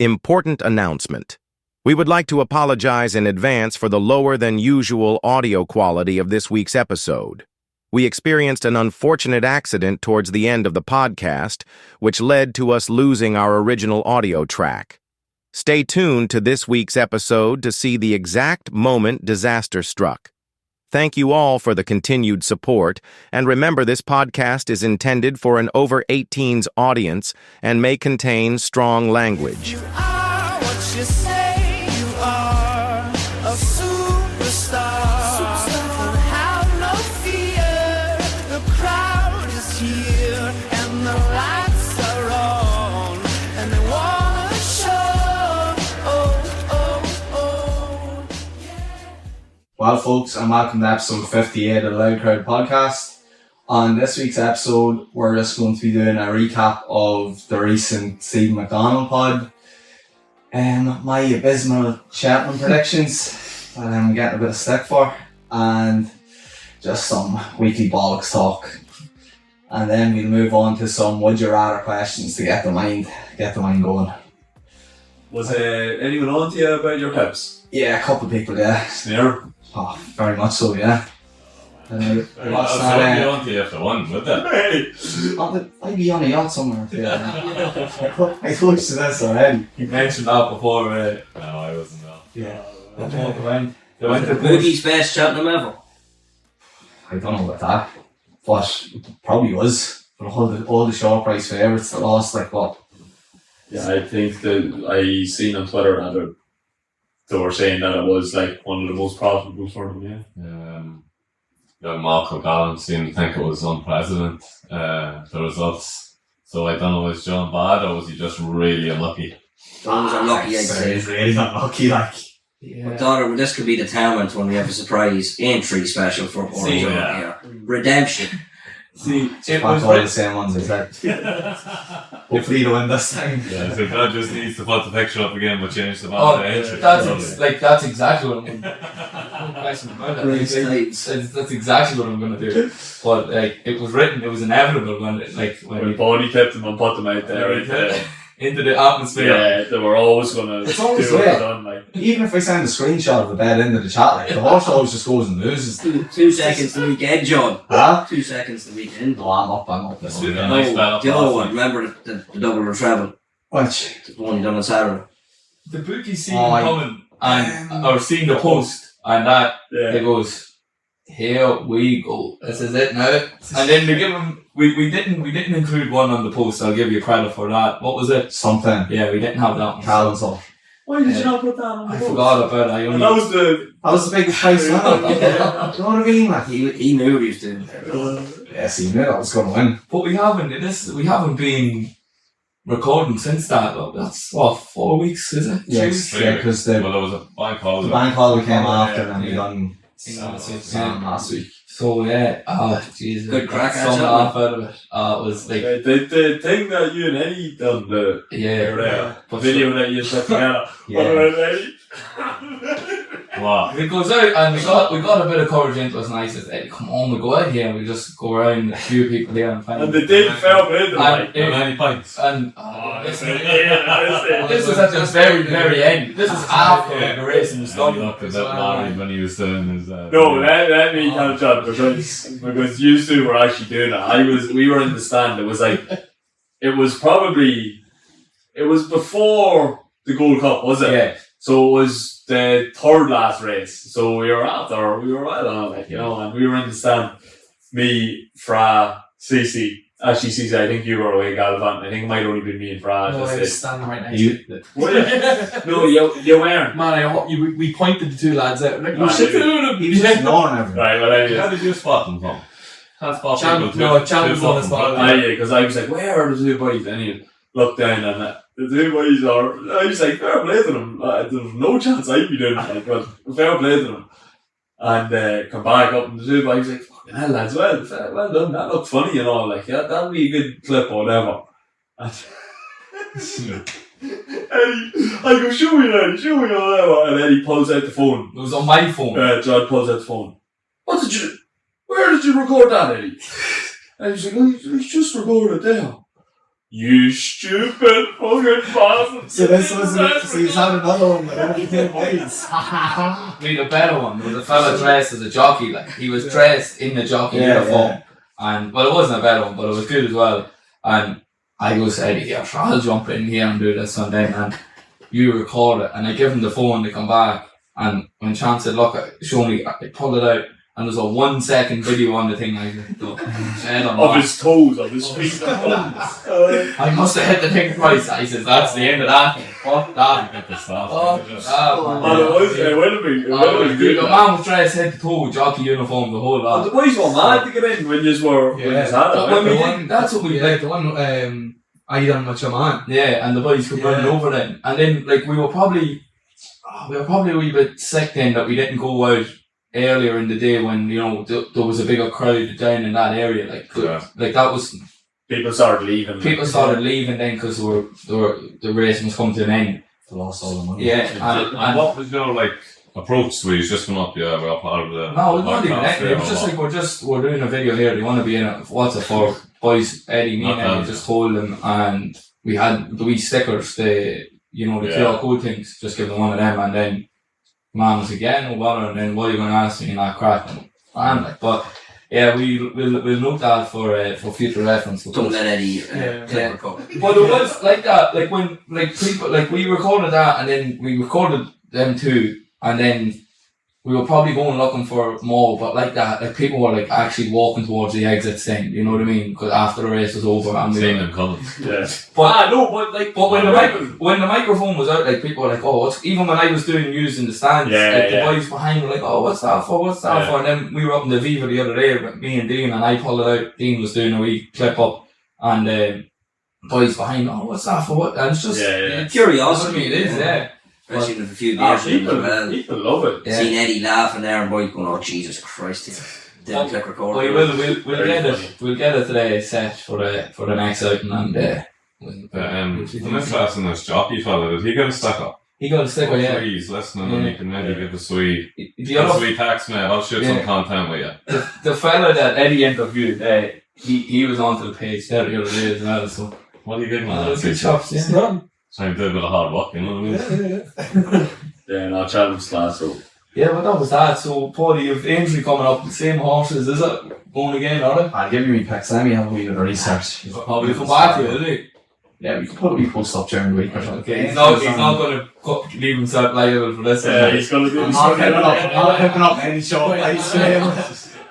Important announcement. We would like to apologize in advance for the lower than usual audio quality of this week's episode. We experienced an unfortunate accident towards the end of the podcast, which led to us losing our original audio track. Stay tuned to this week's episode to see the exact moment disaster struck. Thank you all for the continued support, and remember this podcast is intended for an over 18s audience and may contain strong language. You are what you say you are, a superstar. Don't have no fear, the crowd is here, and the lights are on, and they wanna show. Well, folks, and welcome to episode 58 of the Loud Crowd podcast. On this week's episode, we're just going to be doing a recap of the recent Stephen McDonnell pod, my abysmal Cheltenham predictions that I'm getting a bit of stick for, and just some weekly bollocks talk. And then we'll move on to some would you rather questions to get the mind going. Was anyone on to you about your pips? Yeah, a couple of people, yeah. Snare? Oh, very much so, yeah. I'd be on to you after one, would they? I'd be on a yacht somewhere. Yeah. I told you this already. You mentioned that before, No, I wasn't there. Yeah. They went to Boogie's best Cheltenham ever. I don't know about that, but probably was. But all the short price favourites that lost, like what? Yeah, I think that I seen on Twitter that they were saying that it was like one of the most profitable for them, Young Mark O'Gallagher seemed to think it was unprecedented, the results. So I don't know, was John bad or was he just really unlucky? John was unlucky, I'd say. He's really unlucky, like. I thought this could be the tournament when we have a surprise Aintree special for Paudi here. Redemption. See, It's back all the same ones, I said. Hopefully he'll win this time. Yeah, so God just needs to put the picture up again but change the ball to Aintree. That's exactly what I'm going to do. No question about that. That's exactly what I'm going to do. But it was written, it was inevitable when Paudi kept them and put them out there into the atmosphere. Yeah, they were always going to It's always do there. it done, like. Even if I send a screenshot of the bed into the chat, like, the horse always just goes and loses. 2 seconds the weekend, John. Huh? 2 seconds the weekend. No, I'm up. This would be a nice battle. The other one, remember the double or treble? Which? The one you done on Saturday. The bookie seen coming or seen the post and that it goes, here we go. This is it now. And then they give him we didn't include one on the post, I'll give you credit for that. What was it? Something. Yeah, we didn't have that one. Calvin's off. Why did you not put that on the I post? forgot about it. And that was the biggest price ever. You know what I mean? Like, He knew what he was doing. yes, he knew that was going to win. But we haven't been recording since that. That's what, 4 weeks, is it? Yes, yeah, because Well, there was a bank holiday. the bank holiday came after and we done Last week. So Jesus. Good crack, Some actually. laugh out of it. It was like the thing that you and Eddie done, the video that you set together. Yeah. What about Eddie? Wow. it goes out and we got a bit of coverage into us and I said, hey, come on, we go out here and we just go around a few people here and find And they did fair play them, like. How many pints? And This this was at the very end. This was after the race and the I start. looked at that Larry when he was doing his... No, let me tell John, because you two were actually doing it. We were in the stand. It was before the Gold Cup, was it? Yeah. So it was the third last race. So we were right on, like, you know, and we were in the stand. Me, Fra, Cece. Actually, Cece, I think you were away, Galvan. I think it might only be me and Fra. No, I was standing right next You- to it. Were you? No, you weren't. Man, we pointed the two lads out. Like, Ah, shit, He was just ignoring everything. Right, well, anyways. How did you spot them from? Can't spot people Chan was on the spot. Yeah, because I was like, where are the two boys? And he looked down and the two boys are, I was like, fair play to them. There's no chance I'd be doing it, like, but fair play to them. And come back up and the two boys like, fucking hell lads, well done, that looked funny and all, like, yeah, that'll be a good clip or whatever. And Eddie, I go, show me or whatever, and Eddie pulls out the phone. It was on my phone. John pulls out the phone. Where did you record that, Eddie? And he's like, oh, he's just recorded it there. You stupid fucking bastard. So this wasn't it. So he's had another one with only 10 points. We had a better one. There was a fella dressed as a jockey. Like he was dressed in the jockey uniform, and well, it wasn't a better one, but it was good as well. And I go to Eddie, yeah, sure, I'll jump in here and do this one then. And you record it, and I give him the phone to come back. And when Chance said, "Look, show me," I pulled it out. And there's a 1 second video on the thing of his toes, of his feet. I must have hit the thing twice. I says, that's the end of that. Fuck that. The man was dressed head to toe, jockey uniform, the whole lot. The boys were mad to get in when you were that's what we like. The one I done with your man. Yeah, and the boys could run over then. And then like we were probably a wee bit sick then that we didn't go out earlier in the day when, you know, there was a bigger crowd down in that area. Like that was... People started leaving. People started leaving then because the race was coming to an end. They lost all the money. Yeah. And what was your, like, approach? Were you just going up, we're part of the... No, it's not even that. It was just like, we're doing a video here. Do you want to be in it? What's it for? Boys, Eddie, me and Eddie just told them, and we had the wee stickers, the QR code things, just give them one of them, and then man was again, no bother, and then what are you going to ask me in that crack? But yeah, we'll note that for future reference. Don't let Eddie clip record. But it was like that, like when people we recorded that, and then we recorded them too, and then we were probably going looking for more, but like that, like people were like actually walking towards the exits then, you know what I mean? Because after the race was over, and seeing them coming. Yeah. But when the microphone was out, like people were like, oh, even when I was doing news in the stands, the boys behind were like, oh, what's that for? And then we were up in the Viva the other day with me and Dean, and I pulled it out. Dean was doing a wee clip up, and boys behind, oh, what's that for? What? And it's just curiosity. It is, yeah. Especially with a few beers. People love it. Yeah. Seeing Eddie laughing there and boys going, oh Jesus Christ, didn't click record. We'll get it today set for the next outing, and I'm interested in this jockey fella. Did he get a sticker? He got a sticker, yeah. He's listening, and he can maybe give a sweet text me. I'll shoot some content with you. The fella that Eddie interviewed, he was onto the page there the other day as well. So what are you giving that? Good chops, yeah. Trying to do a bit of hard work, you know what I mean? Yeah, no, Cheltenham's class, so. Yeah, but that was that. So, Paudi, you've Aintree coming up, same horses, is it? Going again, are they? I'll give you a picks. Let me have a wee bit of research. Probably come back to you, isn't he? Yeah, we can put a wee post up during the week or something. Okay, he's not going to leave himself liable for this. Yeah, he's going to do this. I'm not picking up any show.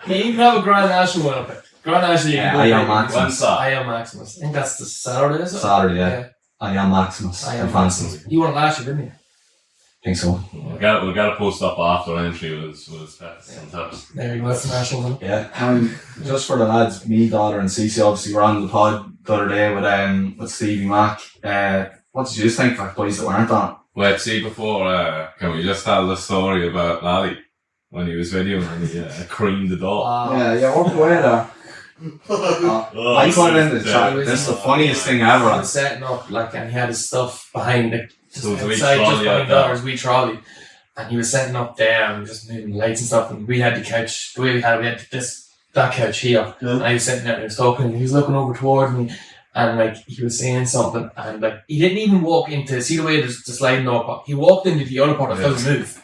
He even have a Grand National one up it. Grand National, I am Maximus. I am Maximus. I think that's the Saturday, is it? Saturday, yeah. I am Maximus. I am Maximus. You won last year, didn't you? I think so. We got to post up after Aintree was pets and tips. There you go, that's the national one. Yeah, just for the lads, me, daughter, and Cece, obviously, were on the pod the other day with Stevie Mac. What did you just think for boys that weren't on? Wait, see, before, can we just tell the story about Lally when he was videoing and he creamed the dog? Yeah, walk away there. I put it in the chat. This is the funniest thing ever. He was setting up, and he had his stuff behind it. Just so outside, just behind Daughter's wee trolley. And he was setting up there and just moving lights and stuff. And we had the couch, the way we had that couch here. Yeah. And I was sitting there and he was talking, and he was looking over towards me. And he was saying something. And he didn't even walk into, see the way there's the sliding door part? He walked into the other part of the move.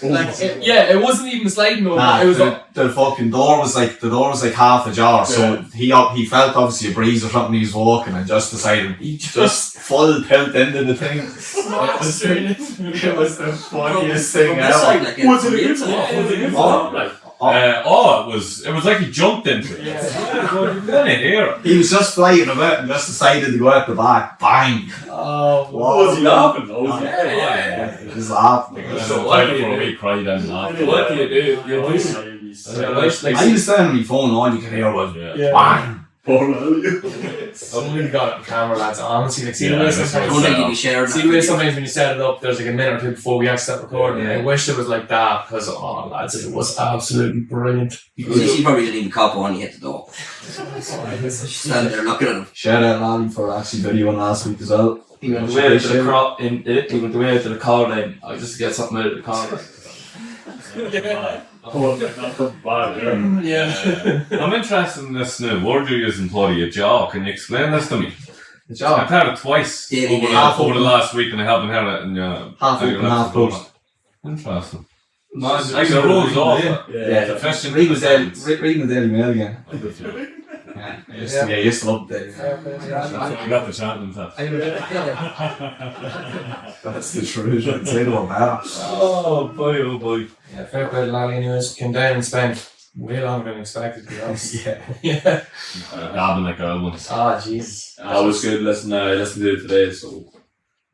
It wasn't even sliding over. Nah, it was the fucking door was half ajar, so he felt obviously a breeze or something. He was walking and just decided he just full tilt into the thing. It was the funniest thing ever. Was it a good it was like he jumped into it. He was just flying about and just decided to go out the back. Bang! Was he laughing? Yeah. He was laughing. So what do you do? I was there on my phone, all you could hear was bang! Somebody got it on camera, lads. Honestly, see the way sometimes when you set it up, there's a minute or two before we actually start recording. I wish it was like that because, lads, it was absolutely brilliant. She probably didn't even cop on, he hit the door. Standing there looking at him. Shout out Lally for actually videoing last week as well. He went away to the car then. I just to get something out of the car. I'm interested in this new word you're using, Paudi, a jaw. Can you explain this to me? The job. I've had it twice Daily over, Mail. over the last week, and I haven't had it. And Half open, half closed. Interesting. Man, Like the rolls off. Yeah. The fishing. Reading the Daily Mail again. Yeah. I used to love the Daily Mail. You got the Cheltenham test. That's the truth. I'd say no better. Oh boy. Yeah, fair play to Lally anyways. Came down and spent way longer than expected, to be honest. Yeah. Gabbing like old ones. Ah, jeez. That was good. I listened to it today, so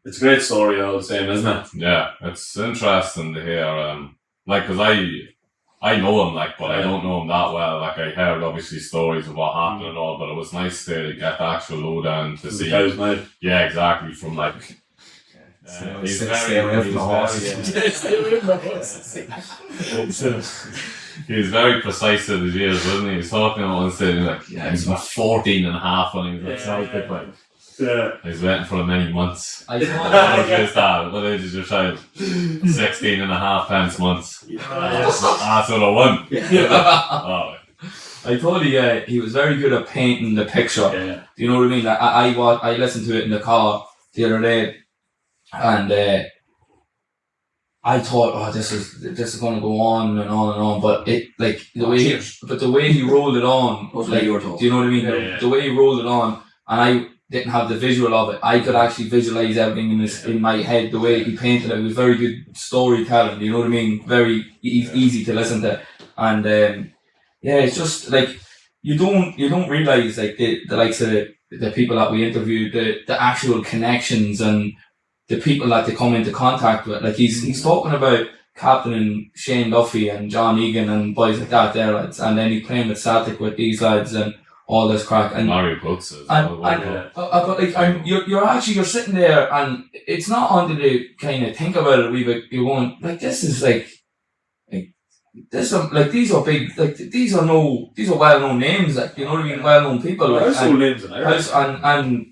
it's a great story all the same, isn't it? Yeah, it's interesting to hear. Like, cause I know him, like, but I don't know him that well. Like, I heard obviously stories of what happened and all, but it was nice to get the actual lowdown to see. Cows, mate. Yeah, exactly. From like. He's Stay away from the horses. He was very precise with his years, wasn't he? He was talking about one stage, like, yeah, he's about 14 and a half when he was at Celtic, like. Yeah. He's waiting for many months. I What age is your child? 16 and a half pence months. That's what I won. Oh. I thought he was very good at painting the picture. Yeah. Do you know what I mean? Like I listened to it in the car the other day, and I thought, oh, this is going to go on and on and on. But it like the way he rolled it on, like, do you know what I mean? Yeah. The way he rolled it on, and I didn't have the visual of it. I could actually visualize everything in my head. The way he painted it, it was very good storytelling. You know what I mean? Very easy to listen to, and yeah, it's just like you don't realize like the likes of the people that we interviewed, the actual connections and the people that they come into contact with. Like he's talking about captaining Shane Duffy and John Egan and boys like that there, lads, and then he's playing with Celtic with these lads and all this crack. And Mario Brooks as but like you're sitting there and it's not onto to kind of think about it a wee bit. You're going like, this is like this are like these are big, like these are well known names, like, you know what I mean, well known people, like, and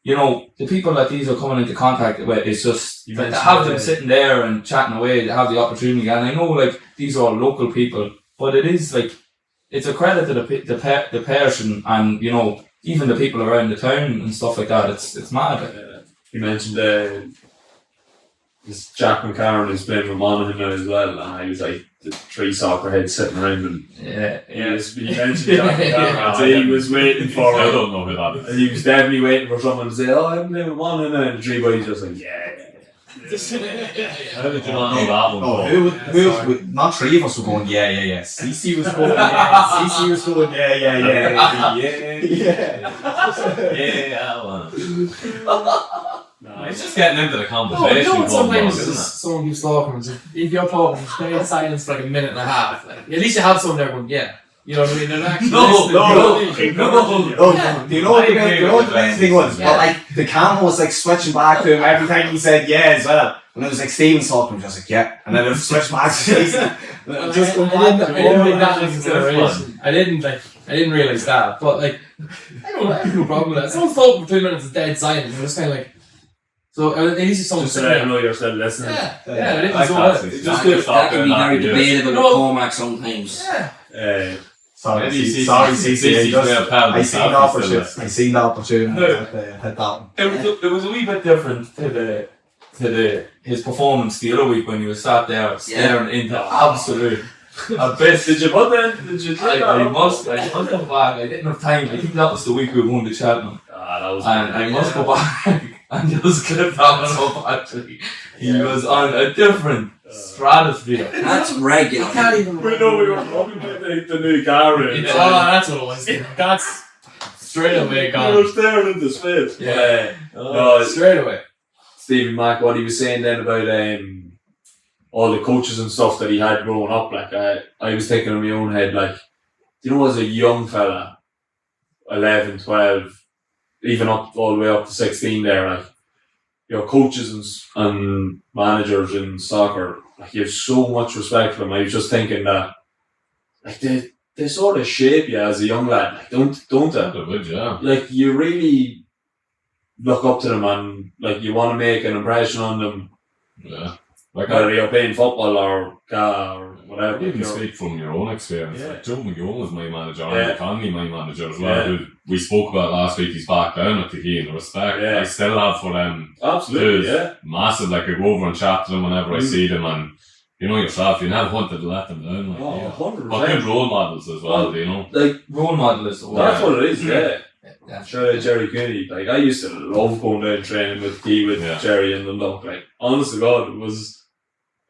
you know, the people that these are coming into contact with, it's just to have them sitting there and chatting away, to have the opportunity. And I know like these are all local people, but it is like, it's a credit to the person and, you know, even the people around the town and stuff like that. It's mad. You mentioned this Jack McCarron who's playing with Monaghan now as well, and he was like the three soccer heads sitting around and he mentioned Jack McCarron. He was waiting for I don't know who that is. He was definitely waiting for someone to say, oh, I'm playing with Monaghan now, and the three boys just like, yeah. How did you not know that one? Oh, who not three of us were going, yeah. CC was going, CC was going, yeah. No, it's just getting into the conversation. You know what, sometimes isn't it? someone keeps talking, and if you're talking, stay in silence for like a minute and a half. Like, at least you have someone there going, yeah. You know what I mean? They're actually listening. Do you know what the main thing was? Yeah. But like the camera was like switching back to him every time he said yeah as well. When it was like Stephen talking, just like yeah, and then it would switch back to Jason. Just go back. I didn't take that into consideration. I didn't realise that. But like, I have no problem with that. Someone's talking for 2 minutes of dead silence, and it's kind of like. So at least someone Just so I know you're still listening. Yeah, I didn't so that can be very debatable with Cormac sometimes. Yeah. Sorry, CC. I seen the opportunity. Hit that one. It was a wee bit different to his performance the other week when he was sat there staring into absolute abyss. Did you put that? I must go back. I didn't have time. I think that was the week we were going to Cheltenham. That was and I must go back and just clip that one up. Actually, he was on a different stratosphere. That's regular. I can't even. We know we were talking about the new car. That's what it was. That's straight away gone. You were staring into space. Yeah. No, straight away. Stephen Mack, what he was saying then about all the coaches and stuff that he had growing up, like I was thinking in my own head, like, you know, as a young fella, 11, 12, even up all the way up to 16 there, like, your coaches and managers in soccer, like, you have so much respect for them. I was just thinking that, like, they sort of shape you as a young lad, like, don't they? They would, yeah. Like, you really look up to them and, like, you want to make an impression on them. Yeah. Like whether you're playing football or whatever. You can speak from your own experience. Yeah. Like Joe McGowan was my manager, Yeah. Andy Conley my manager as well. Who we spoke about last week. He's back down at the key in respect. Yeah. I still have for them. Absolutely, Dude, massive. Like I go over and chat to them whenever I see them, and you know yourself, you never wanted to let them down. Like, 100%. But good role models as well, you know. Like, role model is the word. That's what it is, yeah. Yeah. Sure, Jerry Cooney. Like, I used to love going down training with Jerry and Dundalk. Like, honest to God, it was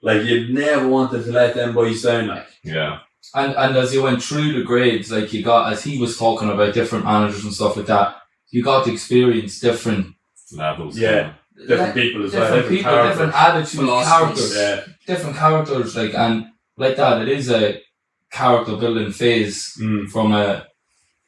like you'd never wanted to let them boys down. Like, yeah. And as you went through the grades, like you got, as he was talking about different managers and stuff like that, you got to experience different levels. Yeah. Different people as well. Different people, different attitudes, characters. Yeah. Different characters, like, and like that, it is a character building phase from a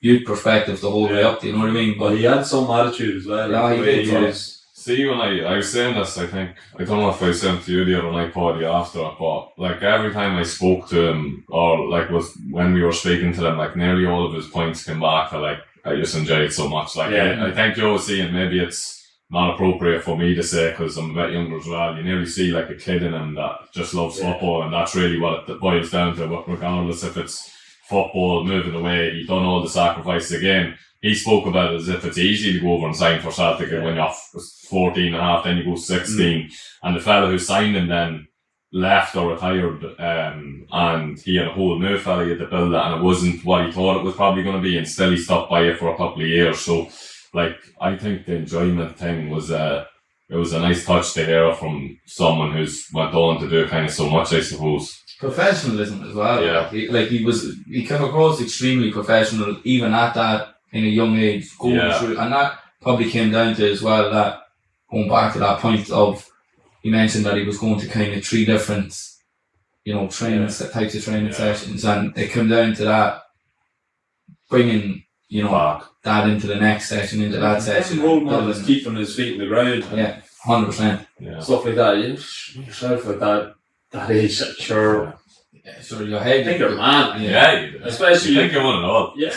youth perspective the whole way up, you know what I mean? But he had some attitude as well. Yeah, he did. See, when I was saying this, I think, I don't know if I sent to you the other night, Paudi, after it, but like every time I spoke to him, or like when we were speaking to them, like nearly all of his points came back to like, I just enjoyed it so much. Like, I think Joe was saying maybe it's not appropriate for me to say because I'm a bit younger as well. You nearly see like a kid in him that just loves football, and that's really what it boils down to, regardless if it's football, moving away, he done all the sacrifices again. He spoke about it as if it's easy to go over and sign for Celtic when you're 14 and a half, then you go 16. And the fella who signed him then left or retired, and he had a whole new fella he had to build it, and it wasn't what he thought it was probably going to be, and still he stuck by it for a couple of years. So, like, I think the enjoyment thing was, it was a nice touch to hear from someone who's went on to do kind of so much, I suppose. Professionalism as well. Yeah. He came across extremely professional, even at that, in a young age, going through, and that probably came down to as well that, going back to that point of, he mentioned that he was going to kind of 3 different, training types of training sessions, and it came down to that, bringing, that into the next session, into that session. Role models keeping his feet in the ground. Yeah, 100%. Yeah. Stuff like that. Yourself at that age, sure. Yeah, sure, your head. I think you're mad. Yeah, especially. You think you want it all. Yeah.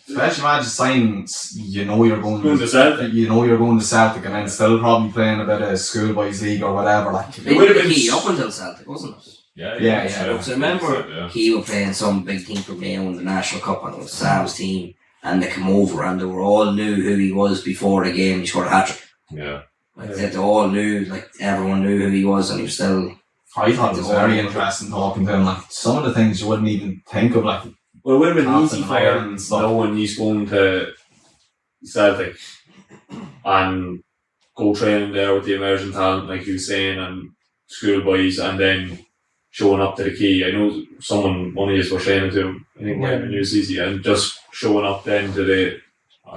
Especially imagine signing, you're going to Celtic. You're going to Celtic and then still probably playing a bit of schoolboys league or whatever. Like, it would have been key up until Celtic, wasn't it? Yeah. So remember, he was playing some big team for Mayo in the National Cup, and it was Sam's team, and they came over and they were all knew who he was before the game. He scored a hat-trick. Yeah. Like they all knew, like everyone knew who he was, and he was still. I thought it was very interesting talking to him. Like some of the things you wouldn't even think of, like. Well, it would have been easy for him knowing he's going to Celtic and go training there with the emerging talent, like you were saying, and schoolboys, and then showing up to the key. I know one of you were saying it to him, I think when it was easy, and just showing up then to the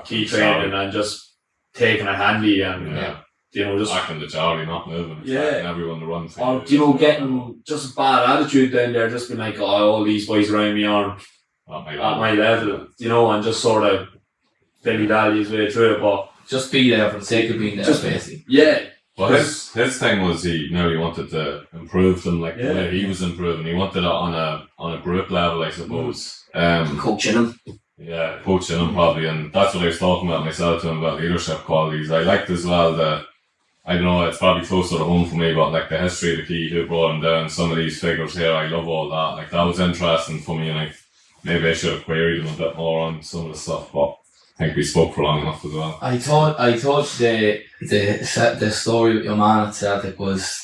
key training and just taking it handy and just back in the jolly, not moving, expecting everyone to run through. Or getting just a bad attitude down there, just being like, all these boys around me aren't at my level, and just sort of dilly-dally his way through it, but just be there for the sake of being there, basically. Yeah. Well, his thing was he wanted to improve them like the way he was improving. He wanted it on a group level, I suppose. Coaching them. Yeah, coaching them probably, and that's what I was talking about myself to him about leadership qualities. I liked as well I don't know, it's probably closer to home for me, but like the history of the key, who brought him down, some of these figures here, I love all that. Like that was interesting for me, and maybe I should have queried him a bit more on some of the stuff, but I think we spoke for long enough as well. I thought the story with your man at Celtic was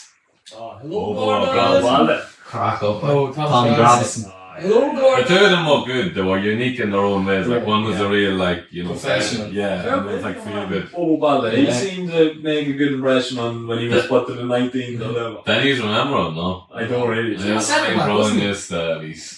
crack up. Tommy Gravison. The two of them were good. They were unique in their own ways. Like one was a real professional. And it was like feel good. He seemed to make a good impression on when he was put to the 19th or whatever. Then he's remember him, no? I don't really. He's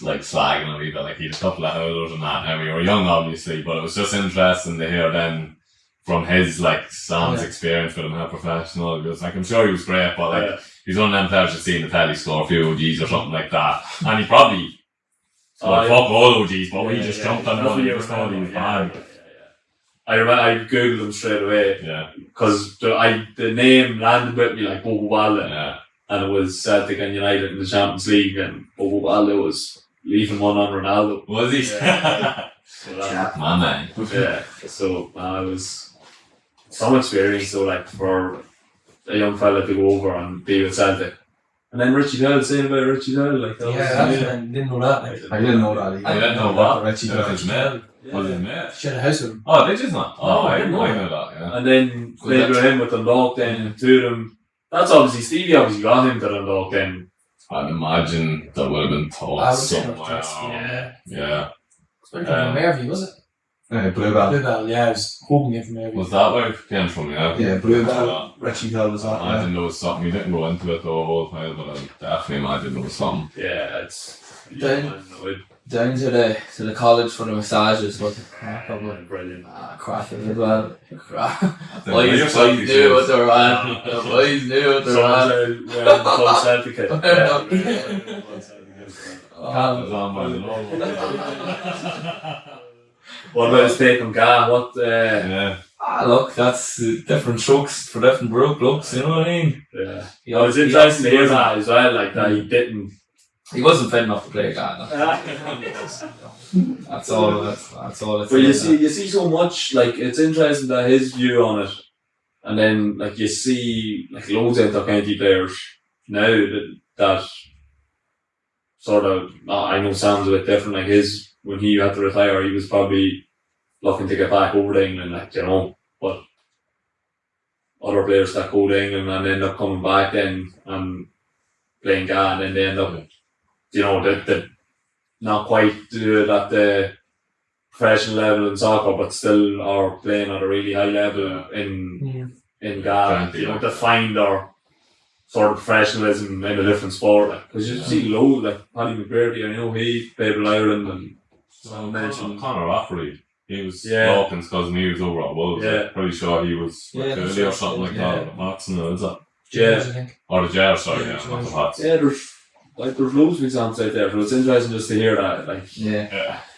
like slagging a wee bit. Like he had a couple of howlers and that. Now we were young, obviously, but it was just interesting to hear then from his Sam's experience with him, how professional he was. Like I'm sure he was great, but he's one of them players you've seen the telly score a few OGs or something like that, and he probably. Fuck all OGs, but we just jumped on him. He was thought he was bad. I remember I googled him straight away. Yeah. Because the name landed with me like Bobo Balde. Yeah. And it was Celtic and United in the Champions League, and Bobo Balde was leaving one on Ronaldo. Was he? Yeah. My man. Yeah. So it was some experience. So for a young fella to go over and be with Celtic, And then Richie Doyle, saying about Richie Doyle, like that. I didn't know that. Like. I didn't know that either. I didn't know what. Richie Doyle. Was his mate? She had a house with him. Oh, did you not? Oh, I didn't know know that, yeah. And then played with him with Dundalk then, and two of them. That's obviously, Stevie obviously got him to Dundalk then. I'd imagine that would have been taught somewhere. Yeah. It's from Mervy, was it? Bluebell. Bluebell, yeah, I was hoping it from Mervy. Was that where it came from, yeah? Yeah, Bluebell. Richie Doyle was that. I imagine there was something. We didn't go into it the whole time, but I definitely imagine there was something. Yeah, it's... Down to the college for the massages, but brilliant. cracking as well. Boys knew what they were on. The boys knew what they were on. Full certificate. What about his take on Ga? Look, that's different strokes for different blokes, you know what I mean? Yeah. It was interesting to hear that as well, like that he didn't. He wasn't fit enough to play Ga. That's all. It's. But you see so much. Like it's interesting that his view on it, and then like you see like loads of inter-county players now that sort of. I know Sam's a bit different. Like his when he had to retire, he was probably looking to get back over to England, like you know. But other players that go to England and end up coming back then and playing Ga, and then they end up. You know, that not quite do it at the professional level in soccer, but still are playing at a really high level in Ga. You know, to find their sort of professionalism in a different sport. Because you see loads like Paddy McBurdy, I know he played with Ireland and so mentioned Conor Rafferty. He was Hawkins' cousin. He was over at Wolves. Yeah. Pretty sure he was Curly or something like that. At Matson, is that? Yeah. Or the Jar, sorry, not the Pats. Yeah, there's loads of examples out there, but it's interesting just to hear that. Like, he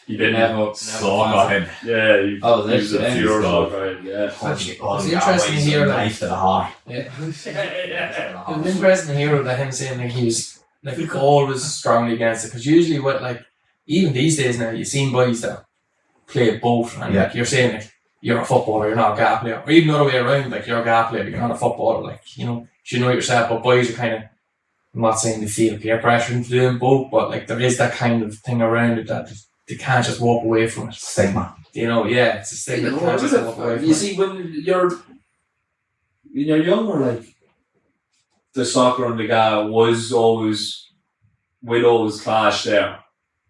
didn't never saw him. Yeah, he was a pure soccer. Yeah. It's interesting to hear that. Knife to the heart. Yeah. It's interesting to hear that him saying like he was like always strongly against it, because usually what like even these days now you've seen boys that play both, and like you're saying like you're a footballer, you're not a Ga player, or even the other way around, like you're a Ga player, you're not a footballer. Like you know yourself, but boys are kind of. I'm not saying they feel peer pressure into doing both, but like there is that kind of thing around it that they can't just walk away from it. Stigma. You know, it's a stigma. You can't just walk away from you see, when you're younger, like the soccer and the Ga would always clash there,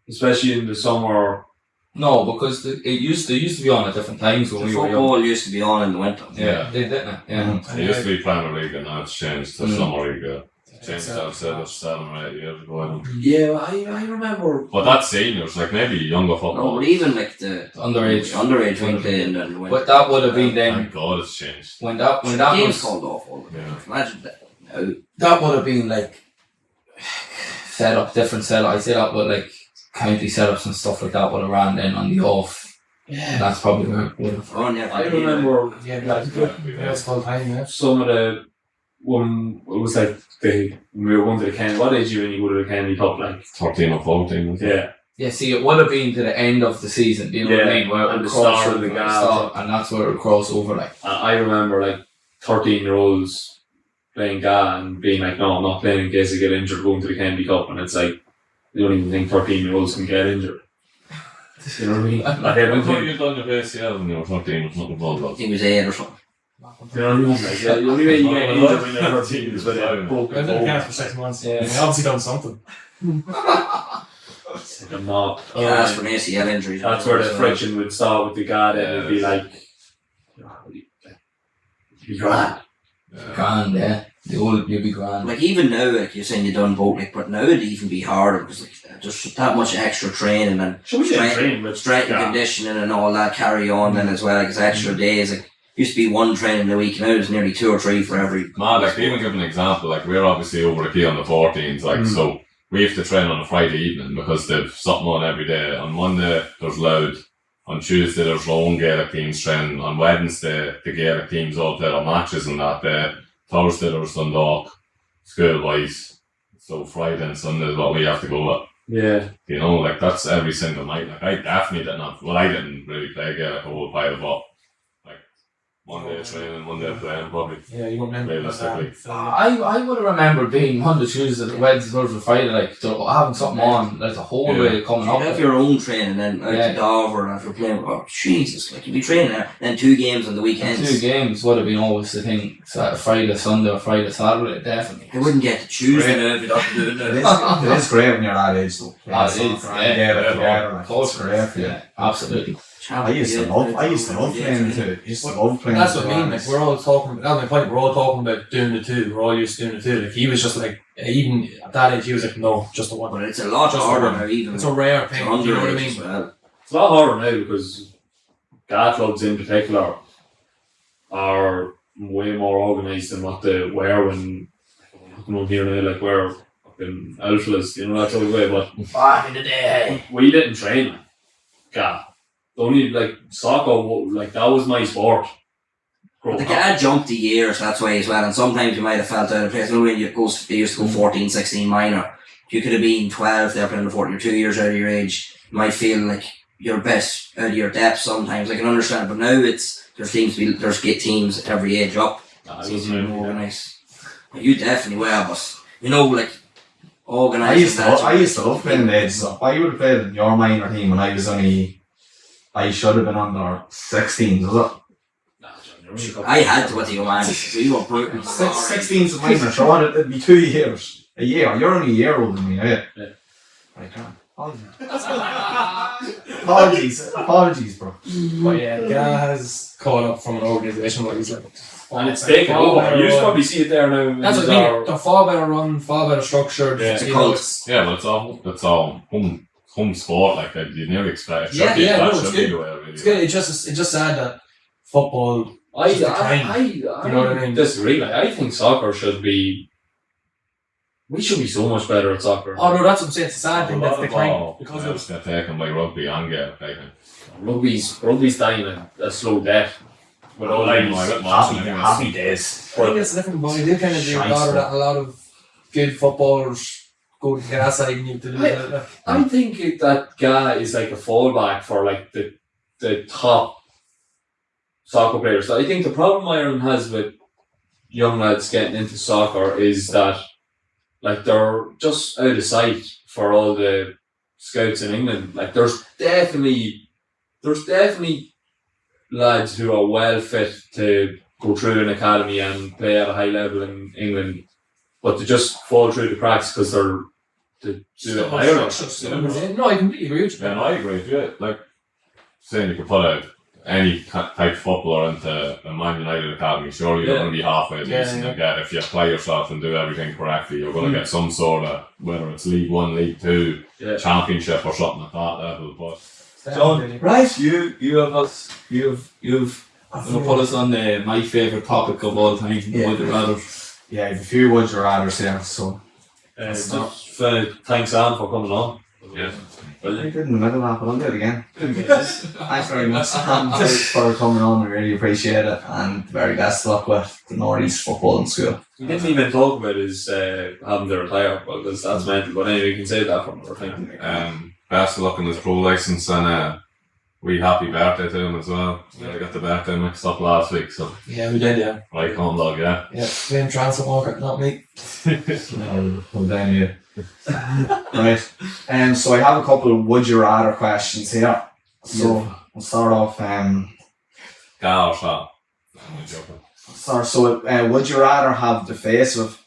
especially in the summer. No, because they used to be on at different times when we were young. Football used to be on in the winter. Yeah, they didn't. Yeah, it used to be Premier League, and now it's changed to Summer League. Changed outside of 7 or 8 years ago. Yeah, I remember. But that's seniors, like maybe younger football. No, but even like the underage we played in the But that would have been then. Thank God it's changed. When that game's was called off all the time. Imagine that. That would have been like different setup. I say that, but like county setups and stuff like that would have ran then on the off. Yeah, that's probably where it would have. I remember. Yeah, that's good. That's full time. Yeah. Some of the when it was like when we were going to the Kennedy. What age you when you go to the Kennedy Cup? Like 13 or 14. Yeah. Yeah, see, it would have been to the end of the season. Do you know what I mean? Where it would cross over the Ga, and that's where it would cross over. Like I remember, like 13-year-olds playing Ga and being like, "No, I'm not playing in case I get injured going to the Kennedy Cup," and it's like they don't even think 13-year-olds can get injured. You know what I mean? I thought you'd done your ACL when you were 13 or something. He was 8 or something. You know what I mean? Like, the only way you get injured when you're 13 is when you're broken. I've been in for 6 months. Yeah, I've obviously done something. I'm not. That's for an ACL injury. That's where the friction would start with the Ga. Then it'd be like, be grand. Grand, yeah. You'd be grand. Like even now, like you're saying you done both, like, but now it'd even be harder because like just that much extra training and strength and conditioning and all that carry on then as well. Like it's extra days. Like used to be one training a week, now it's nearly 2 or 3 for every. Man, like even give an example, like we're obviously over the key on the 14s, like so we have to train on a Friday evening because they've something on every day. On Monday there's Loud. On Tuesday there's their own Gaelic teams training. On Wednesday the Gaelic teams all play their matches on that day. Thursday there's Dundalk, schoolboys. So Friday and Sunday is what we have to go with. Yeah. You know, like that's every single night. Like I definitely didn't have, I didn't really play Gaelic a whole pile, but like One day training, one day playing, probably. Yeah, you won't remember Realistically. I would have remembered being Monday, Tuesday, Wednesday, Thursday, Friday, like having something on like the whole way coming up. You have your own training, then out to Dover after playing. Oh Jesus! Like you'd be training there, then 2 games on the weekends. 2 games would have been always the thing. Friday, Sunday, or Friday, Saturday, definitely. They wouldn't get to Tuesday now if you're not doing it. It is great when you're that age though. Of course, great for you. Yeah, absolutely. I used to love playing too. That's what I mean. Like we're all talking. That's my point. We're all talking about doing the 2. We're all used to doing the 2. Like he was just like, even at that age, he was like, no, just the 1. But it's a lot harder now. Even it's a rare thing. Do you know what I mean? Well. It's a lot harder now because GA clubs in particular are way more organised than what they were when here now. Like we're fucking alphas, you know, that sort of way. But back in the day, we didn't train like GA. Only like soccer, like that was my sport. But the GA jumped a year, so that's why as well. And sometimes you might have felt out of place. When you used to go 14, 16 minor, you could have been 12. They're playing the 14. You're 2 years out of your age. You might feel like you're best out of your depth. Sometimes I can understand, but now there's teams every age up. Seems to be more organised. You definitely were, but you know, like organised. I used to love playing the age up. I would have played in your minor team when I was I should have been under 16s, was it? I had to with the Oman, so you were brutal. 16's a minor, so it'd be 2 years. A year. You're only a year older than me, yeah. Right, Apologies, bro. But yeah, GA has caught up from an organisation where he's like, and it's taken over. You just probably see it there now. That's what I mean. They're far better run, far better structured. Yeah, but it's all home sport. Like you never expect. It's good. It's good. It's just sad that football. You know what I mean? Disagree. Like, I think soccer should be. We should be so much better at soccer. Oh no, that's what I'm saying. It's a sad thing that's declining because it's get taken by rugby and get taken. Rugby's dying a slow death. With all happy days. I think it's a different body. They kind of do that a lot of good footballers go to the GA side and you have to do that. I think that GA is like a fallback for like the top soccer players. I think the problem Ireland has with young lads getting into soccer is that like they're just out of sight for all the scouts in England. Like there's definitely lads who are well fit to go through an academy and play at a high level in England, but they just fall through the cracks because they're to do it Ireland. No, I completely agree with you. Yeah, no, I agree with you. Like saying you could put out any type of footballer into a Man United academy, surely you're going to be halfway decent and get, if you apply yourself and do everything correctly, you're going to get some sort of, whether it's League 1, League 2, Championship or something at that level. But John, right? You've put us on my favourite topic of all time. Would you rather? Yeah, I have a few would you rather here, so. Thanks, Sam, for coming on. Yeah. I did in the middle of that, but I'll do it again. Thanks very much, Sam, for coming on. We really appreciate it, and very best of luck with the Northeast football in school. We didn't even talk about his having to retire, because that's mental. But anyway, you can say that from our thing. Best of luck in his pro license, and we happy birthday to him as well. Yeah, I got the birthday mixed up last week, so. Yeah, we did, yeah. Right, home dog, yeah. Yeah, playing transfer market, not me. Well done, you. Right. So I have a couple of would you rather questions here. So we'll start off. GA or shot? So would you rather have the face of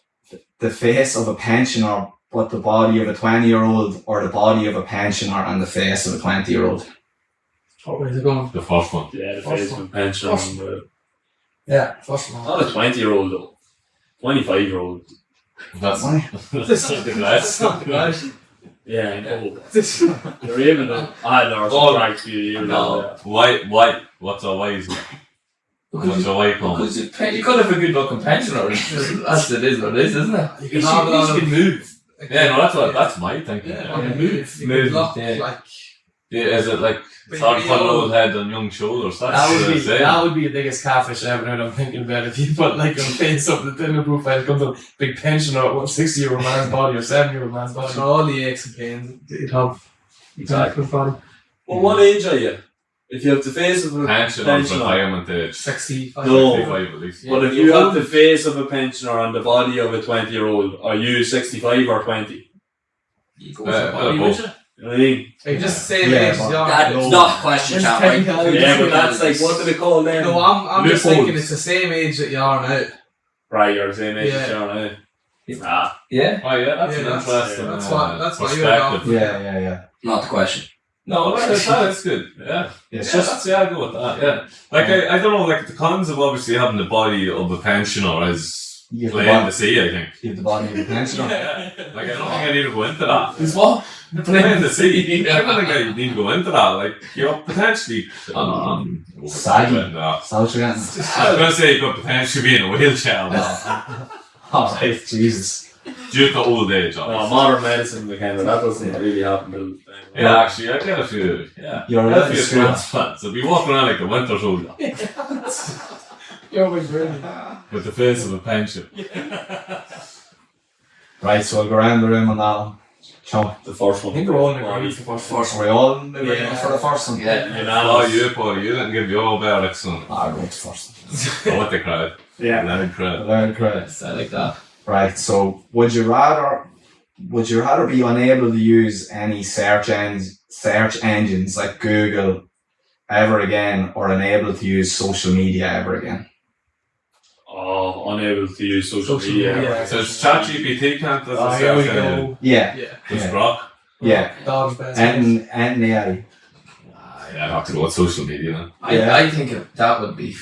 a pensioner but the body of a 20-year-old, or the body of a pensioner and the face of a 20-year-old? What way is it going? The first one. Yeah, the face of a pensioner. Yeah, first one. Not a 20-year-old though. 25-year-old. That's yeah, I know. You're even a few years no. Why? What's a wise? What's a white one? Because you could have a good looking pensioner. That's what it is, isn't it? You can have a lot of move. Yeah, no, that's my thinking. Move. Yeah, is it like start putting old head on young shoulders? That would be the biggest catfish ever. And I'm thinking about if you put like a face up the Tinder profile, comes a big pension or what 60-year-old man's body or 70-year-old man's body. So all the aches and pains you'd have. Exactly. Body. Well, what age are you If you have the face of a pensioner, pensioner, retirement age. 65. No. 65 at least. but if you have the face of a pensioner and the body of a 20-year-old, are you 65 or 20? You go for the body, both. would you? You know what I mean? Like, just say Yeah, age, but- That's not a question, It's chat, right? technical. Yeah, but that's like, what do they call them? No, I'm just Loopholes. thinking it's the same age that you are now. Right, you're the same age Yeah. as you are now. Nah. Yeah. Oh yeah, that's Yeah, an that's- interesting that's what you perspective. Yeah. Not the question. No, that's good. Yeah. It's Yeah, just I'll go with that. Yeah. Like I don't know. Like the cons of obviously having the body of a pensioner is you have the plain to body, see. I think. you have the body of a pensioner. Like I don't think I need to go into that. Is what? Plain to see. I don't think I need to go into that. Like you're potentially. Saggy. No. Is that what you're getting? I was gonna say you could potentially be in a wheelchair Alright, Jesus. due to old age. No, Obviously. modern medicine, that doesn't really happen to Yeah, actually, I get a few. Yeah, You're I allowed get a to few screw up. transplants. I'll be walking around like the Winter Soldier You're always brilliant. with the face of a pension. Right, so I'll go around the room on that one. Chunk. the first I one. think we're all in agreement for the first one. Are we all in agreement Yeah. for the first one? Yeah. Oh, you, Paul, you didn't give your Beric son. I'll go with the first I want the crowd. Yeah. Loud one. crowd. Learn credits. I like that. Right, so would you rather be unable to use any search engines like Google ever again, or unable to use social media ever again? Oh, unable to use social media. So it's ChatGPT can't as a Oh, here we search engine. go. Yeah, Yeah. Just Yeah. Grok. yeah. Dog's best. And AI. Yeah, I have to go with social media then. I think that would be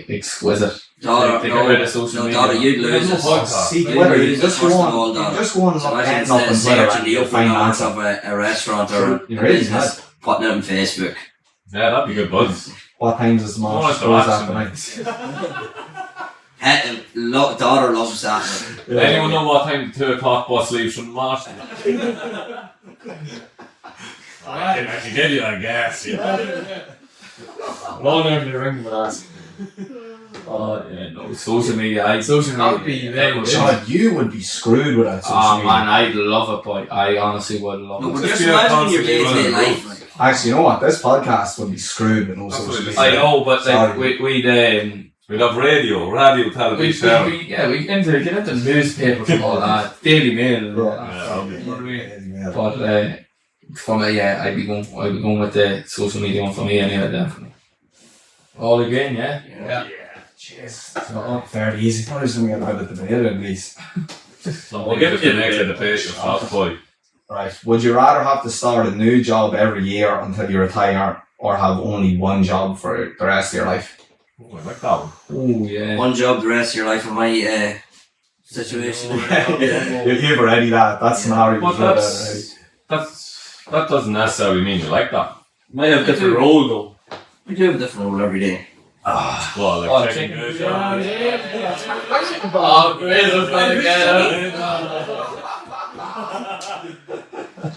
exquisite. Daughter, to get rid of social media. daughter, you'd lose There's no it. podcast. See, You'd Twitter, you lose it just first go of all, on, daughter. you just go on and So look imagine ending up on instead Twitter of searching and the you opening find hours answer. of a restaurant or You're a really business, putting it on Facebook. Yeah, that'd be good buzz. What time does the Oh, match it's close the after night? Daughter loves that. Anyone know what time the 2 o'clock bus leaves from the marsh? I can give you a guess. Yeah. Long enough to ring with us. Oh yeah, no social media. Social media would be very good. God, you would be screwed without social Oh media. man, I'd love it, boy. I honestly would love No, it. but Just just be imagine your constantly day-to-day running life. Like, Actually, you know what? This podcast would be screwed with no That's social what it is. media. I know, but like Sorry. We'd have radio, television. we get into newspapers and all that, Daily Mail and all that. Yeah, stuff, okay. you know what I mean? Yeah. But for me, yeah, I'd be going with the social media one for me anyway, definitely. All again, yeah. Yeah. Jeez, it's not fairly easy. Thought I was going to get out of the debate at least. We'll get you next to the page of Fast Boy. Right. Would you rather have to start a new job every year until you retire, or have only one job for the rest of your life? Oh, I like that one. Oh yeah. one job the rest of your life in my situation. You've already that scenario. But was read out already. that doesn't necessarily mean you like that. Might have a different role though. We do have a different role every day. Well, like Oh, checking chicken. good. Oh, great. Let's play again.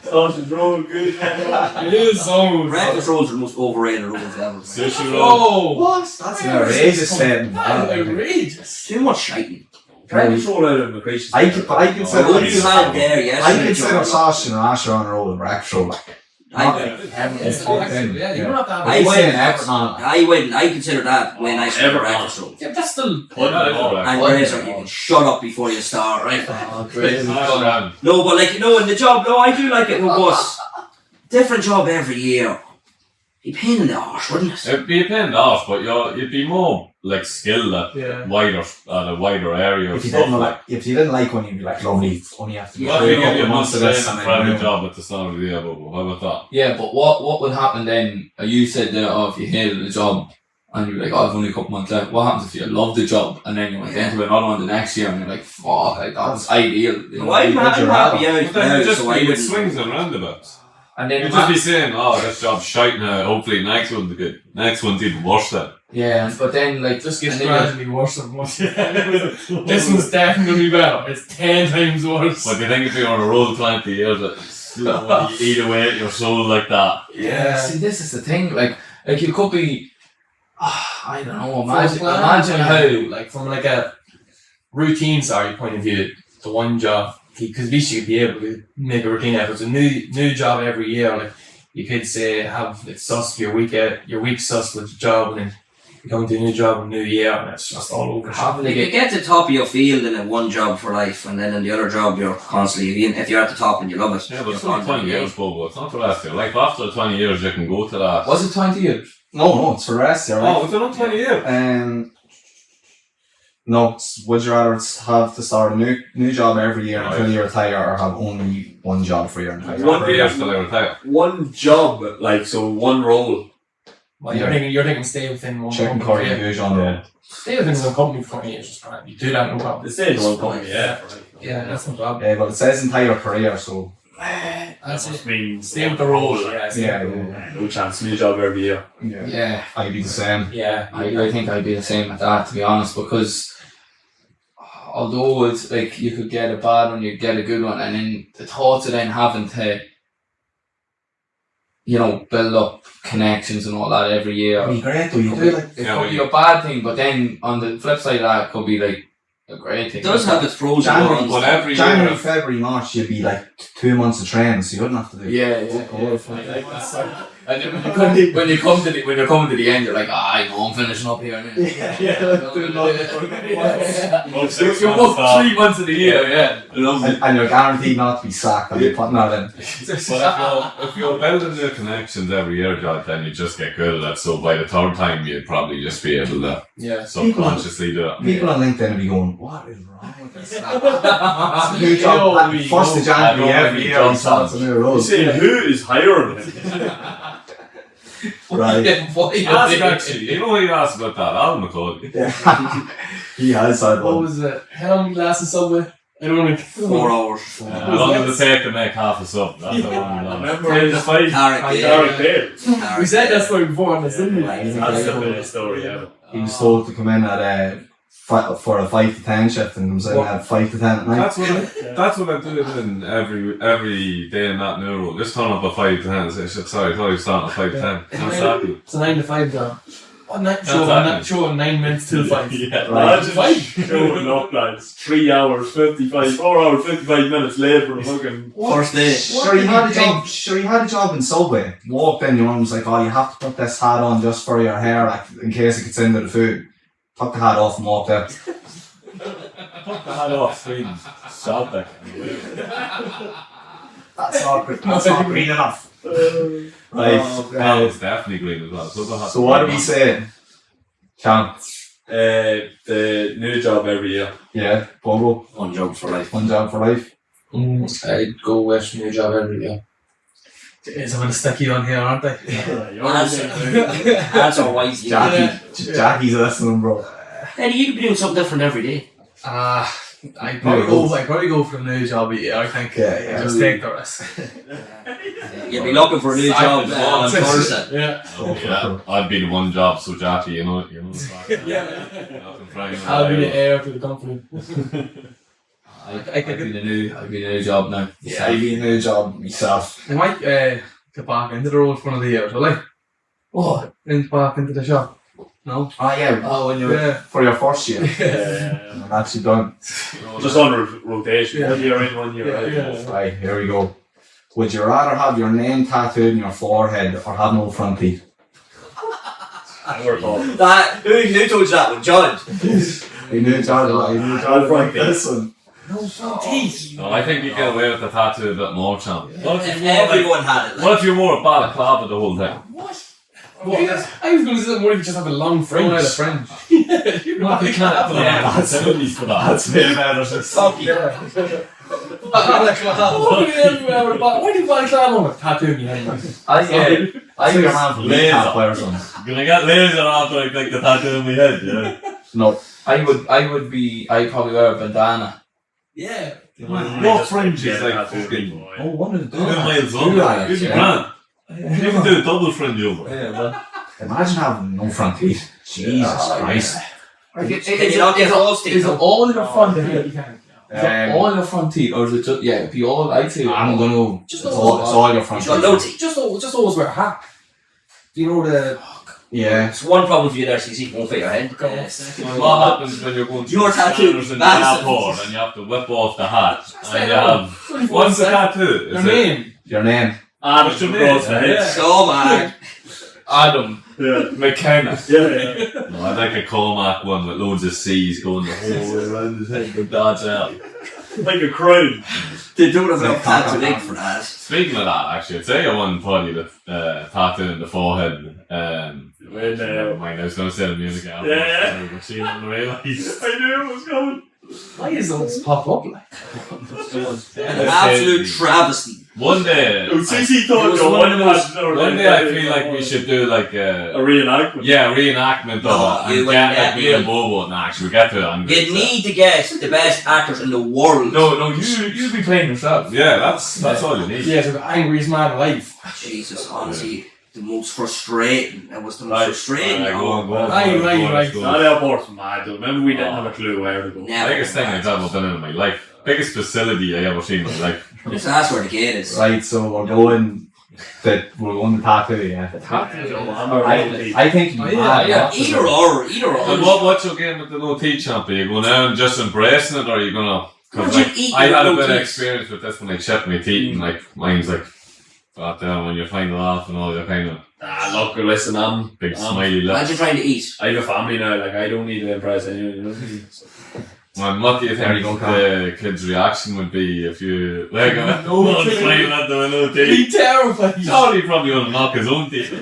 Sausage roll, good. It is so. Breakfast rolls are the most overrated rolls ever. Sushi roll. Oh, What? That's an outrageous statement. outrageous. Too much shite. Breakfast roll out of McCreesh. I consider So what you had there I yesterday, consider Joe, sausage and ash on a roll of breakfast roll. It's actually, yeah, you don't have to have I it. wouldn't. I consider that when I start Ever breakfast roll. Yeah, that's still. And Razor, you can shut up before you start, right? Oh, great. No, but like, you know, in the job, no, I do like it with us. Different job every year. Be pain in the arse, wouldn't it? It'd be a pain in the arse, but you'd be more like skilled at Yeah. a wider area of If you stuff. didn't like one, you'd be like, lovely. Only have to be Well, if you give you a months month's of training this. for every job at the start of the year, but how about that? Yeah, but what would happen then? You said there, if you hated the job and you're like, I've only a couple months left. What happens if you love the job and then you went into another one the next year and you're like, fuck, like, that's ideal. You know? Well, I'm happy But out then now, you just so I be with wouldn't. swings and roundabouts. And then You'd just be saying, oh, this job's shite now, hopefully next one's good. Next one's even worse then. yeah, but then like Just gets and then gradually worse and worse. This one's definitely going to be better. It's 10 times worse. But do you think if you're on a roll 20 years, that slowly eat away at your soul like that? yeah. See, this is the thing. Like you could be. I don't know. Imagine how. like from like a routine point of view, the one job, because at least you'd be able to make a routine out. If it's a new job every year, like you could say have it sus your week sus with the job, and then you come to a new job in a new year, and it's just all over. You get to the top of your field in one job for life, and then in the other job you're constantly, if you're at the top and you love it. Yeah, but it's not 20 years, Bobo. It's not the rest of your life. After 20 years, you can go to that. Was it 20 years? No, it's for the rest of your life. Oh, was it not 20 years? No, would you rather have to start a new job every year until you retire, or have only one job for your entire One year till you retire. One job, like, so one role. Well, you're thinking stay within one chicken company. curry usual role. Stay within one company for 20 years is fine. You do that, no problem. They stay in one company, yeah. Yeah, that's no problem. Yeah, but it says entire career, so That's Must it. mean Stay with the role. yeah. No chance, new job every year. Yeah. I'd be the same. Yeah. I think I'd be the same at that, to be honest, because although it's like you could get a bad one, you get a good one, and then the thoughts of then having to, build up connections and all that every year. It'd be great though, you do like It could be a bad thing, but then on the flip side of that, it could be like a great thing. It does have its pros and January, cons. January, February, March, you'd be like 2 months of training, so you wouldn't have to do Yeah. And then when you come to the end, you're like, I know I'm finishing up here. You're both 3 months of the year, yeah. And you're guaranteed not to be sacked and you're putting that in. But if you're building new connections every year, John, then you just get good at it. So by the third time, you'd probably just be able to subconsciously do it. People on LinkedIn will be going, what is wrong with this? New job, 1st of January every year, he starts a new role. You say, who is hiring him? Right. Ask actually, you know what you asked about that? Alan McCauley. Yeah. He has had What one. was it? How long glasses Subway? I don't know. 4 hours. How long did it take to make half a sub? That's how long it was. Remember the fight? Tarek Bale. We said that story before on this, didn't we? That's the best story ever. He was told to come in at for a 5 to 10 shift and comes in at 5 to 10 at night. That's what I do in every day in that new role. Just turn up at 5 to 10 and say, sorry, I thought you were starting at 5 to 10. That's happy. It's a 9 to 5 job. What night show in 9 minutes till 5? Yeah, imagine showing up, lads. 3 hours, 55, 4 hours, 55 minutes late for a fucking First day. Sure, he had a job in Subway. Walked in, your mum was like, oh, you have to put this hat on just for your hair, like, in case it gets into the food. Took the hat off and walked out. Took the hat off, Sweden. Celtic. That's not green enough. Right. That was definitely green as well. So what are we saying? Cam? the new job every year. Yeah, Bobo. One job for life. One job for life. I'd go with new job every year. Jeez, I'm gonna stick you on here, aren't I? That's all wise. Jackie's listening, bro. Eddie, you could be doing something different every day. I'd probably go for a new job. I think. Yeah. Just take the risk. You'd be looking for a new job on Thursday. Yeah. I'd be the one job, so Jackie, you know. I'll be the heir to the company. I'd be the new job now. Yeah, I'd be a new job myself. I might get back into the role for one of the years, will I? What? Back into the shop. No? Oh yeah. Oh, when you're for your first year. Yeah. I'm actually done. Just on rotation. Yeah. 1 year in, 1 year out. Yeah. Right, here we go. Would you rather have your name tattooed on your forehead or have no front teeth? We're called. Who told you that one? John? He knew John like this one. No front teeth. No, I think you get away with the tattoo a bit more, champ. What if If everyone had it. What if you wore a balaclava the whole time? What? I was going to say more if you just have a long fringe. Don't have a fringe. You're not going to have a That's way better than Socky. Why do you balaclava with a tattoo in your head, man? I think your man from Laser or something. Gonna get laser after I take the tattoo in my head, yeah. No. I'd probably wear a bandana. Yeah. What fringe is like tattoo, fucking boy. Oh, one of 2 miles long? Right, Good yeah. man. You can do a double fringe over. Imagine having no front teeth. Jesus Christ. Can you not get false teeth? Is it all in the front of it? Is it All your front teeth, or is it just it'd be all? I'd say I'm gonna. Just it's all your front He's got teeth. no teeth. just always wear a hat. Do you know the... Yeah. It's one problem for you there, CC. It won't fit your head. What happens when you're going to Your tattoo, scanners in the massive. airport and you have to whip off the hat and you like, have... What's the tattoo? Your name. Your name. Adam across the head. So bad. Adam Yeah. McKenna. Yeah. No, I'd like a Colmac one with loads of C's going the whole way around his head with dodge out. Like a crown. They don't have enough tattooing for that. Speaking of that, actually, I'd say I won probably the tattoo in the forehead. When, Never mind, I was going to say the music album. Yeah. We're seeing it on the way. I knew it was coming. Why is those pop up like? An absolute travesty. One day, CC thought It was one day I feel like we should do like a reenactment. Yeah, a reenactment of No, it. you And would get like me never. and Bobo. Nah, actually, we get to it. I'm good. You need to get the best actors in the world. No, you be playing yourself. Yeah, that's all you need. Yeah, the angriest man alive. Jesus, honestly, the most frustrating. It was the most Right. frustrating. Go on. Right. Not airport's mad though. Remember we didn't have a clue where to go. Never. Biggest thing I've ever done in my life. Biggest facility I ever seen in my life. So that's where the gate is. Right, so we're going to tattoo, yeah. I think Either or. And what's your game with the no teeth champ? Are you going out and just embracing it, or are you gonna? Because Would you eat I your had a no bit of teeth? experience with this when I chipped my teeth, and like mine's like, God damn, when you're trying to laugh and all, you're kind of Look, listen, big smiley lips. Imagine trying to eat. I have a family now, like I don't need to impress anyone, you know what I mean? So. And what do you There you think go, the kids' reaction would be if you like no one smiling at them with no Be teeth? terrified. Charlie probably want to knock his own teeth.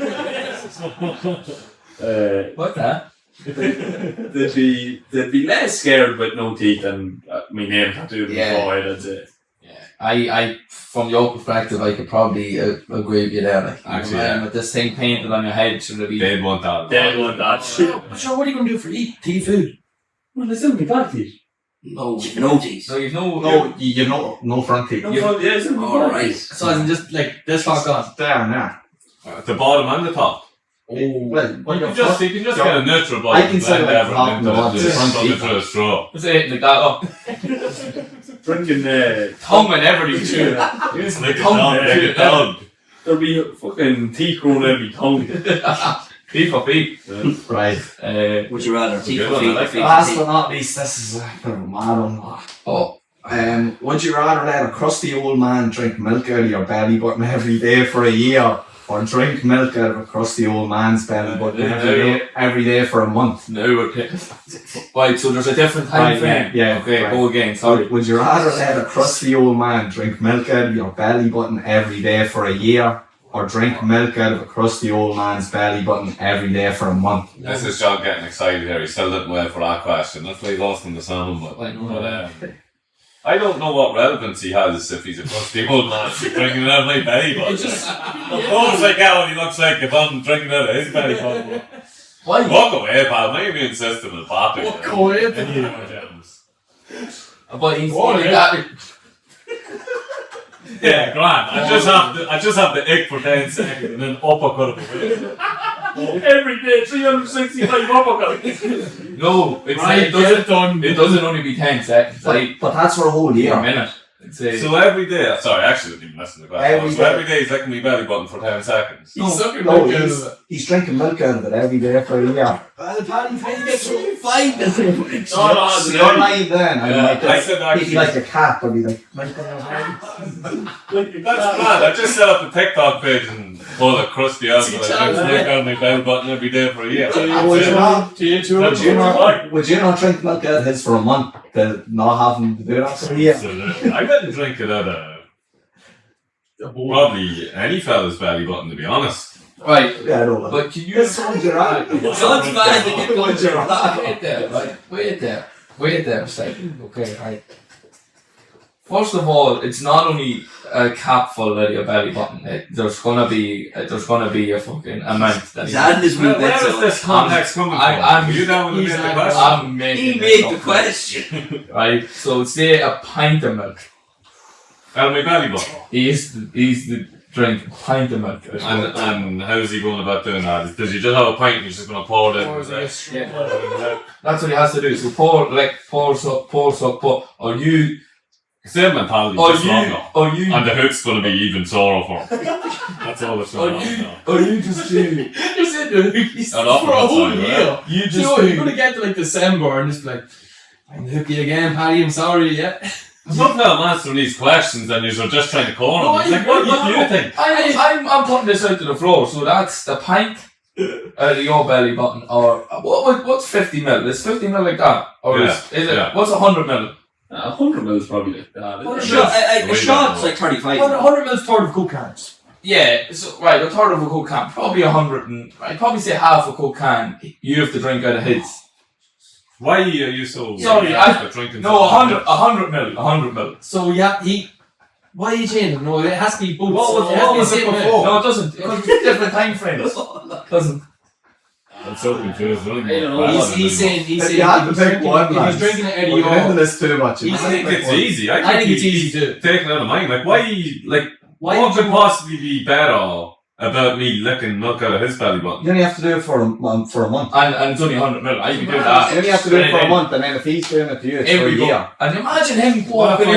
What that? They'd be less scared with no teeth than my name tattooed Yeah. before, I'd say. I from your perspective, I could probably agree with you there. Like, Actually, man, yeah. with this thing painted on your head, should it be? They'd want that. Dead one, that shit. Sure, what are you going to do for tea food? Well, they still be back teeth. No teeth. So you've No, you no front teeth. Yeah, still be Alright. So as in just like this fuck on. Down now. At the bottom and the top. Well, You can just get a neutral I bottom. can say blend like everything top and into bottom. the front of it through a straw. What's it like that? Oh, drinking tongue and everything too. It's like a tongue, dog. Like a dog. there'll be fucking teeth growing out of my tongue. Beef for beef. right. Would you rather teeth good or one, feet? I like Feet or Last teeth? but not least, this is a bit of a mad one. Oh, Would you rather let a crusty old man drink milk out of your belly button every day for a year, or drink milk out of a crusty old man's belly button every day for a month? no, okay. Right, so there's a different time frame. Yeah. Okay, right. go again. Sorry. Would you rather let a crusty old man drink milk out of your belly button every day for a year, or drink milk out of a crusty old man's belly button every day for a month? This is John getting excited here. He still didn't wait for that question. That's why he lost in the salmon. But I don't know what relevance he has if he's a crusty old man drinking it out of my belly button. Of course I can when he looks like if I'm drinking out of his belly button. Why? Walk away, pal. My immune system is popping. Walk away, But he's that. Yeah, grand. I just have the ick for 10 seconds and then uppercut him away. Every day, 365 uppercuts. No, it's Right, it doesn't only be 10 seconds. Like But that's for a whole a year. minute. It's So every day, sorry, I actually didn't even listen to the question. Every So day. every day he's licking my belly button for 10 seconds. He's sucking No, milk out of it. he's drinking milk out of it every day for a year. Well, Paddy, how you get through? So you're lying then. I said He'd be actually, like a cat, but he's like, that's mad. I just set up a TikTok page and pull a crusty out and I drink milk out of my belly button every day for a year. would you not? Would Would you not drink milk out of his for a month? To not having to do that for a year? I didn't drink it out of probably any fella's belly button, to be honest. right. Yeah, I don't know. But can you? This one's your eye. Sounds bad to get going to Wait there a second. Okay, right. First of all, it's not only a cap full of your belly button. There's gonna be a fucking amount. He's adding his wee Where bits is on. this context coming from? I'm- You down with the he's question? I'm making He this made up, the question. right? So say a pint of milk. Out of my belly button. He's the drink a pint of milk. And how's he going about doing that? Does he just have a pint and he's just going to pour it in? That's what he has to do. So pour suck, or you, Same mentality, or just you, longer. or you, And the hook's going to be even sorer for him. That's all that's going on now. or you just do. Just in the hookies An upper for a whole side, year. right? You You just know what, you're do. gonna get to like December and just be like, I'm hooky again, Paddy, I'm sorry, yeah. I love how I'm answering these questions and you're just trying to corner me. It's like, what do you think? I'm putting this out to the floor, so that's the pint out of your belly button, or what's 50 mil? Is 50 mil like that? Or is it, what's 100 mil? 100 mil is probably like that. A shot's like 35. 100 mil is third of Coke cans. Yeah, so, right, a third of a Coke can, probably 100, and I'd probably say half a Coke can, you have to drink out of his. Why are you so... Sorry, drinking... No, 100 mil. So why are you changing? No, it has to be boots. What was it before? No, it doesn't, because it's different time frames. Doesn't. I'm so confused. He's saying you have to pick one, if he's drinking it out of We're getting into your... this too much. I think it's easy. I think it's easy too. Taking it out of mine. Like, why what could possibly be better about me licking milk out of his belly button? You only have to do it for a month. And it's only 100 mil. I can do that. You only have to do it for a month, and then if he's doing it to you, it's for a year. And imagine him walking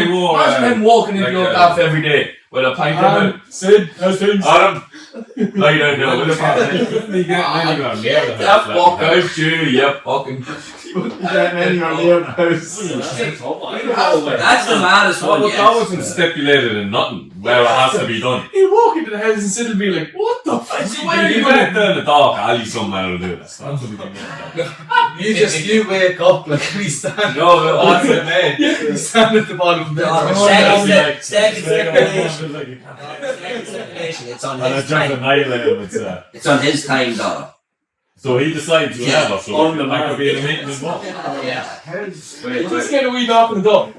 into your gaff every day with a pint of milk. Sid, how's things? Adam, lie down there with a pint. That walk out you, you fucking... Getting anywhere near the house. That's the maddest one. That wasn't stipulated in nothing where it has to be done. He'll walk into the house and Sid will be like, what the fuck? Why are you going down the dark alley somewhere to do this? You wake up like we stand. No, that's it, man. You stand at the bottom of the bed. Second stipulation. It's on his time. It's on his time, dollar. So he decides whatever, so On the I could be in a meeting as well. Let's get a wee knock on the door.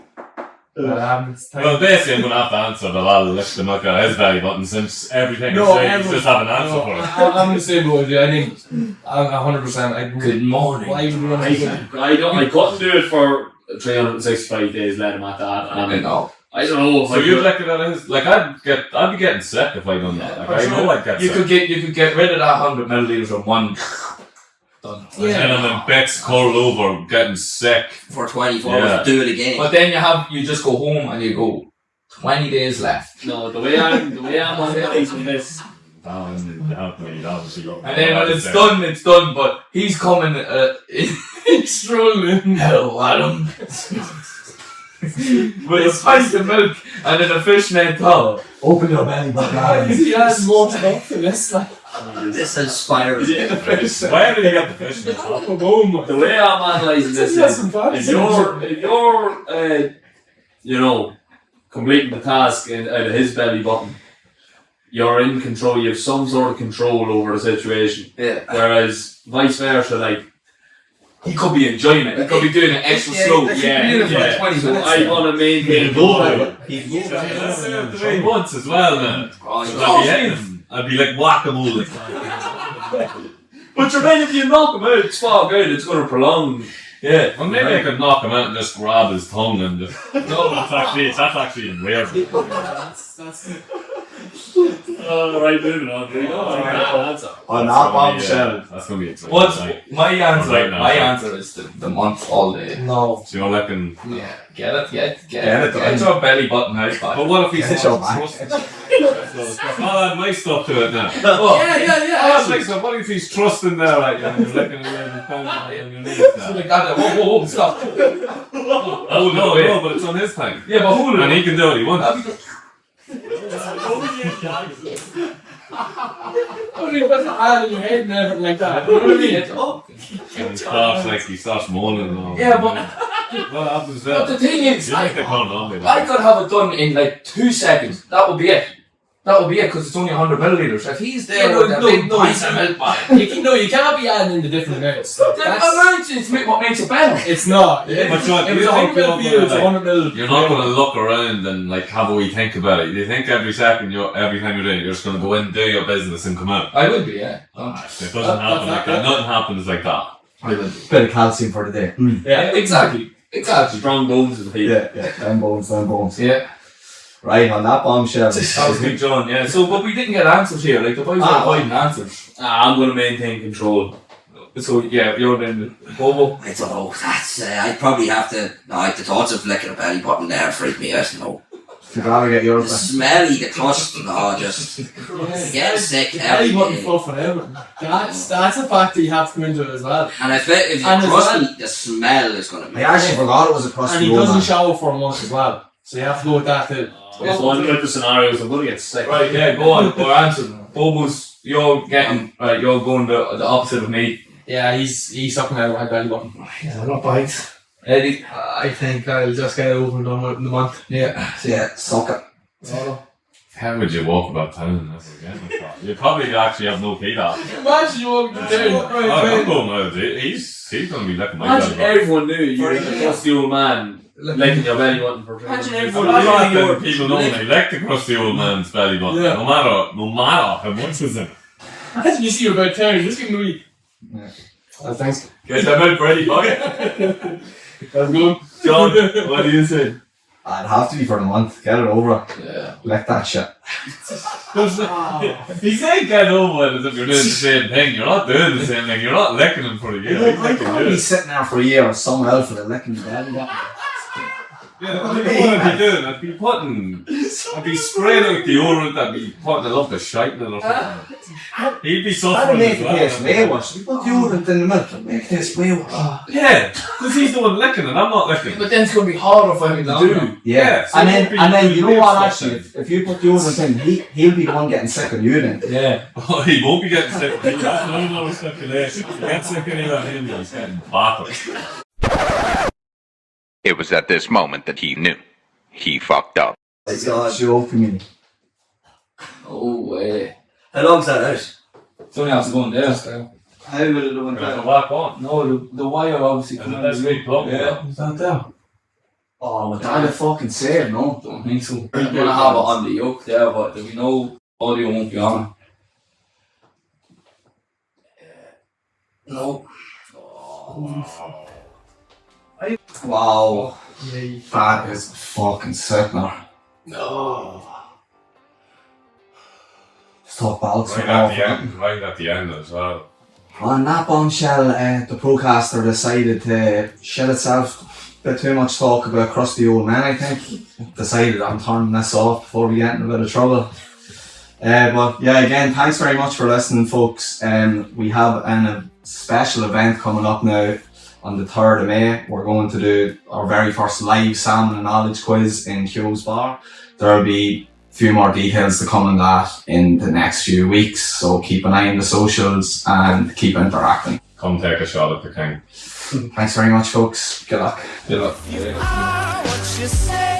Well, basically I'm going to have to answer the lad lick the milk out of his belly button since everything I say he's just have an answer for it. I'm the same boy. I think 100%. Good morning. Why would you want to I couldn't do it for 365 days, let him at that. I know. I don't know if So you'd lick it out of his... Like, I'd be getting sick if I done that. Like, I know I'd get You sick. could get rid of that 100 millilitres in one. Done. And I'm in Beck's curled over, getting sick. For 24 hours, do it again. But then you just go home and you go, 20 days left. No, the way I'm analysing this. And And then when it's done, but he's coming, he's strolling. Hello, Adam. With a pint of milk and then a fishnet towel. Open your belly button. He has more stuff to this. Like, This is spirals. Where did he get the fish? The way I'm analysing this is, if you're, completing the task out of his belly button, you're in control. You have some sort of control over the situation. Yeah. Whereas vice versa, like. He could be enjoying it. He could be doing it extra slow. Yeah. 20 So minutes. I want to maintain The way once as well, man. I'd be like whack-a-mole. But then if you knock him out, spark out, it's going to prolong. Yeah. Well, maybe I could knock him out and just grab his tongue and just... No, that's actually weird. Right, moving on. On that bombshell. That's going to be exciting. What's my answer? Right now, My answer is the month all day. no. So you're looking... Yeah. Get it. Get your belly button out. But what if he's Get your back. I'll add my stuff to it now. Oh, I'll add my stuff. What if he's trusting there, like, and you're looking around his pants and your knees now? Whoa, stop. Oh, no, but it's on his time. Yeah, but hold And he can do what he wants. Only if that's hard in your head and everything like that. You know what I mean? And he starts moaning and all. Yeah, but What happens but there? the thing is, You like to call it on me. I could have it done in like 2 seconds. That would be it. Because it's only 100 millilitres. If he's there with a big pint of milk bottle. You can't be adding in the different amounts. The amount is what makes it better. It's not. But John, If you it's think 100 mil for you, it's 100 mil. You're not going to look around and like have a wee think about it. You think every time you're doing it, you're just going to go in, do your business and come out. I would be, yeah. It doesn't happen like that. Nothing happens like that. Bit of calcium for the day. Yeah, exactly. Strong bones in the Yeah. Down bones. Yeah. Right, on that bombshell. That was Big John, yeah. So, but we didn't get answers here. Like, the boys were avoiding answers. I'm going to maintain control. So, yeah, you're in the Bobo. I don't know. That's I'd probably have to. No, like the thoughts of licking a belly button there freak me out. No. You'd rather get yours The back. smelly, the crust, no, just get sick every Belly button day. fluff and everything. That's a factor you have to come into it as well. And I bet if you And as crusty, well- the smell is going to be. I actually forgot it was a crusty And he old doesn't man. shower for a month as well. So you have to go with that. Okay, so I'm going to scenarios. I'm going to get sick. Right, yeah, go on. Or answer. Bobo's, you're going the opposite of me. Yeah, he's sucking out of my belly button. Yeah, not bites. Eddie? I think I'll just get it over and done with in the month. Yeah. Yeah, suck it. How would you walk about town? That's again. You probably actually have no feet off. Imagine you walking down. I'm going with it. He's going to be licking my Imagine belly. everyone knew you were the crusty old man licking your belly button for Imagine People know they lick the crusty old man's belly button. Yeah. No matter how much is it. Imagine you see you about town. Just give me. Yeah. Thanks. Get that milk ready, boy. That's good. John, what do you say? I'd have to be for the month. Get it over. Yeah. Lick that shit. He said get over it as if you're doing the same thing. You're not doing the same thing. You're not licking him for a year. He's I licking can't be you. sitting there for a year with someone else for the licking belly. Yeah, what I'd be doing, I'd be spraying out deodorant, I'd be putting a lump of shite in it or something. He'd be That'd suffering make as it well. taste way worse. You put deodorant in the milk, it'll make it taste way worse. Yeah, because he's the one licking it, I'm not licking it. But then it's going to be harder for him to do. Yeah, so and it won't be then you know really what? upsetting. Actually, if you put deodorant in, he'll be the one getting sick of you then. Yeah. Oh, he won't be getting sick of me. That's no speculation. If he gets sick of him, he's getting battered. It was at this moment that he knew. He fucked up. It's a joke to me. Oh, way. How long's that out? It's only has to go in there. How will it went Go down? back on. No, the wire obviously Is coming it out this of week plug? Yeah. Is that there? Oh, but that'd fucking save, no? Don't think so. We're going to have it on the yoke there, but there'll be no audio won't be on. No. Wow. Yeah. That is fucking sick now. No. Stop balls. Right at the end as well. On that bombshell, the Procaster decided to shit itself. Bit too much talk about crusty old man, I think. Decided on turning this off before we get in a bit of trouble. But yeah, again, thanks very much for listening, folks. We have a special event coming up now on the 3rd of May. We're going to do our very first live salmon and knowledge quiz in Hughes Bar. There will be a few more details to come on that in the next few weeks, so keep an eye on the socials and keep interacting. Come take a shot at the king. Thanks very much, folks. Good luck. Good luck. What you say